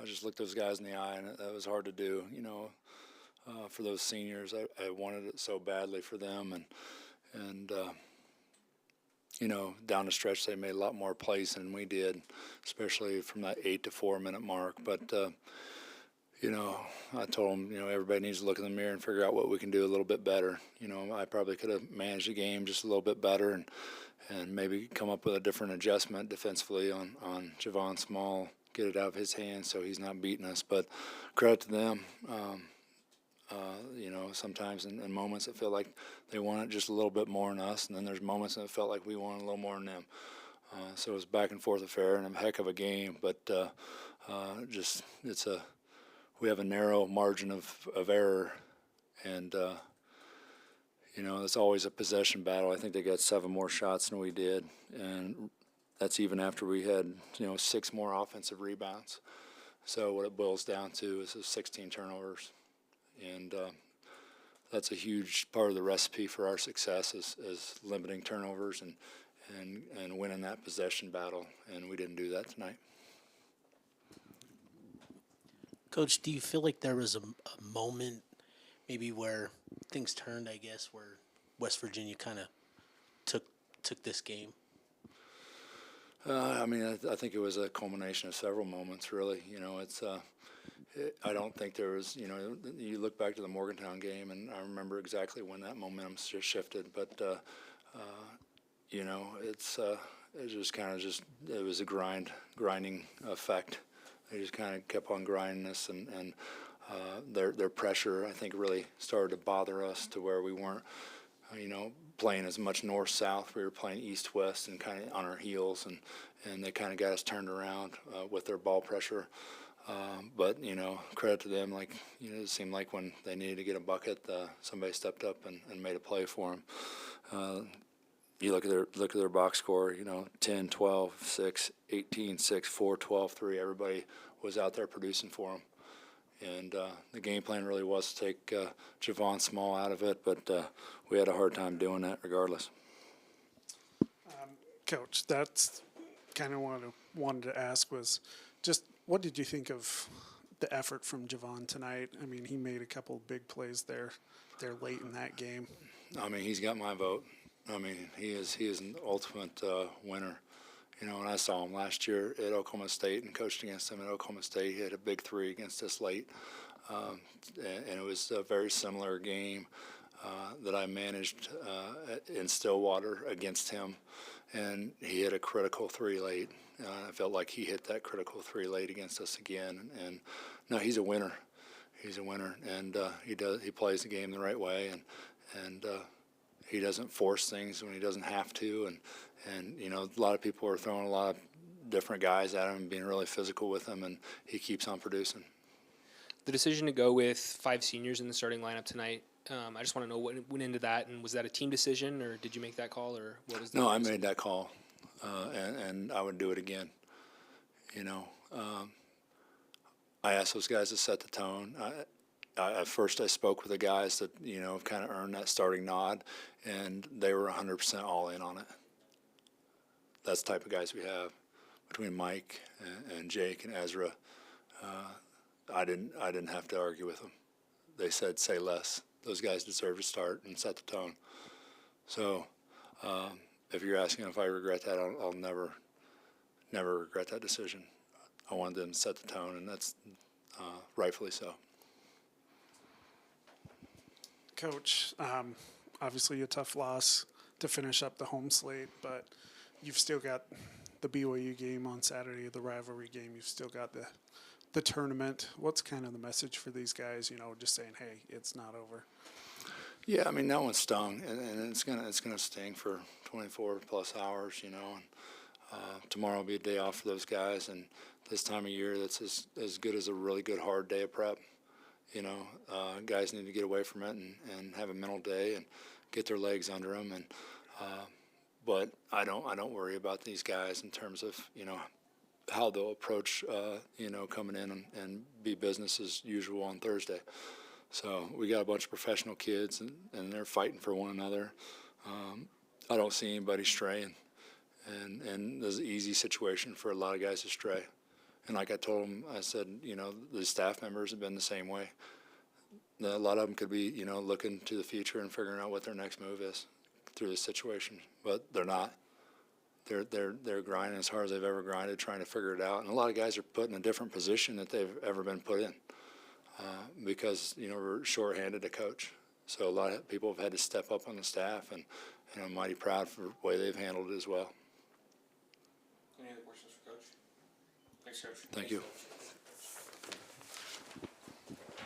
just look those guys in the eye, and that was hard to do. For those seniors, I wanted it so badly for them, and down the stretch they made a lot more plays than we did, especially from that 8 to 4 minute mark. But I told them, everybody needs to look in the mirror and figure out what we can do a little bit better. I probably could have managed the game just a little bit better and maybe come up with a different adjustment defensively on Javon Small, get it out of his hands so he's not beating us. But credit to them. Sometimes in moments it felt like they want it just a little bit more than us, and then there's moments that it felt like we wanted a little more than them. So it was back and forth affair and a heck of a game, but we have a narrow margin of error, and it's always a possession battle. I think they got 7 more shots than we did, and that's even after we had 6 more offensive rebounds. So what it boils down to is 16 turnovers, and that's a huge part of the recipe for our success is limiting turnovers and winning that possession battle, and we didn't do that tonight. Coach, do you feel like there was a moment maybe where things turned, I guess, where West Virginia kind of took this game? I think it was a culmination of several moments, really. I don't think there was, you look back to the Morgantown game, and I remember exactly when that momentum just shifted. But, it just kind of it was a grinding effect. They just kind of kept on grinding us, and their pressure, I think, really started to bother us to where we weren't, playing as much north-south. We were playing east-west and kind of on our heels, and they kind of got us turned around with their ball pressure. But, credit to them, it seemed like when they needed to get a bucket, somebody stepped up and made a play for them. You look at their box score, 10, 12, 6, 18, 6, 4, 12, 3. Everybody was out there producing for them. And the game plan really was to take Javon Small out of it, but we had a hard time doing that regardless. Coach, that's kind of what I wanted to ask was just what did you think of the effort from Javon tonight? I mean, he made a couple of big plays there late in that game. He's got my vote. He is an ultimate winner. And I saw him last year at Oklahoma State and coached against him at Oklahoma State. He had a big 3 against us late, and it was a very similar game that I managed in Stillwater against him, and he hit a critical 3 late. I felt like he hit that critical 3 late against us again, and no, he's a winner. He's a winner, and he plays the game the right way, and he doesn't force things when he doesn't have to, and a lot of people are throwing a lot of different guys at him and being really physical with him, and he keeps on producing. The decision to go with 5 seniors in the starting lineup tonight, I just want to know what went into that, and was that a team decision, or did you make that call, or what was that? No, I made that call, and I would do it again. I asked those guys to set the tone. At first I spoke with the guys that, have kind of earned that starting nod, and they were 100% all in on it. That's the type of guys we have between Mike and Jake and Ezra. I didn't have to argue with them. They said, say less. Those guys deserve to start and set the tone. So if you're asking if I regret that, I'll never regret that decision. I wanted them to set the tone, and that's rightfully so. Coach, obviously a tough loss to finish up the home slate, but you've still got the BYU game on Saturday, the rivalry game. You've still got the tournament. What's kind of the message for these guys, just saying, hey, it's not over? Yeah, that one stung, and it's gonna sting for 24-plus hours, and tomorrow will be a day off for those guys, and this time of year that's as good as a really good hard day of prep. Guys need to get away from it and have a mental day and get their legs under them. And but I don't worry about these guys in terms of how they'll approach coming in and be business as usual on Thursday. So we got a bunch of professional kids and they're fighting for one another. I don't see anybody straying, and there's an easy situation for a lot of guys to stray. And like I told them, I said, the staff members have been the same way. A lot of them could be, looking to the future and figuring out what their next move is through this situation, but they're not. They're grinding as hard as they've ever grinded, trying to figure it out. And a lot of guys are put in a different position that they've ever been put in because we're shorthanded to coach. So a lot of people have had to step up on the staff, and I'm mighty proud for the way they've handled it as well. Any other questions for Coach? Thanks, Coach. Thank you.